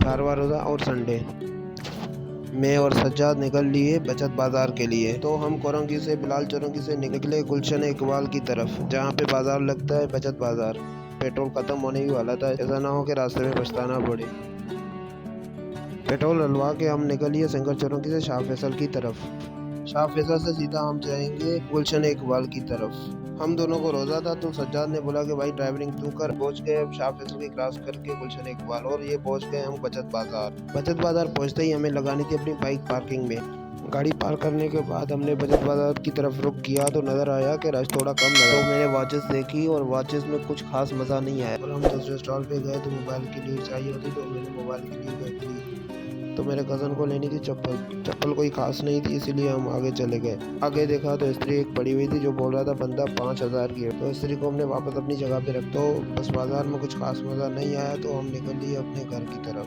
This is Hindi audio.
18वां रोज़ा और संडे। मैं और सज्जाद निकल लिए बचत बाज़ार के लिए। तो हम कोरंगी से बिलाल चौरंगी से निकले गुलशन इकबाल की तरफ, जहाँ पे बाज़ार लगता है, बचत बाज़ार। पेट्रोल ख़त्म होने ही वाला था, ऐसा ना हो कि रास्ते में पछताना पड़े। पेट्रोल डलवा के हम निकलिए सिंगर चौरंगी से शाह फैसल की तरफ। शाह फैसल से सीधा हम जाएंगे गुलशन इकबाल की तरफ। हम दोनों को रोज़ा था, तो सज्जाद ने बोला कि भाई ड्राइवरिंग तू कर। पहुंच गए हम शाह फैसल की क्रॉस करके गुलशन इकबाल, और ये पहुंच गए हम बचत बाज़ार। बचत बाज़ार पहुंचते ही हमें लगानी थी अपनी बाइक पार्किंग में। गाड़ी पार्क करने के बाद हमने बचत बाज़ार की तरफ रुख किया, तो नज़र आया कि रश थोड़ा कम लगा। तो मैंने वॉचेस देखी और वॉचेस में कुछ खास मज़ा नहीं आया, और हम दूसरे स्टॉल पे गए तो मोबाइल की लीड चाहिए होती, तो मैंने मोबाइल की लीड देख ली। तो मेरे कज़न को लेनी थी चप्पल कोई खास नहीं थी, इसीलिए हम आगे चले गए। आगे देखा तो स्त्री एक पड़ी हुई थी, जो बोल रहा था बंदा 5000 की है। तो स्त्री को हमने वापस अपनी जगह पे रख। तो बस बाज़ार में कुछ खास मज़ा नहीं आया, तो हम निकल लिए अपने घर की तरफ।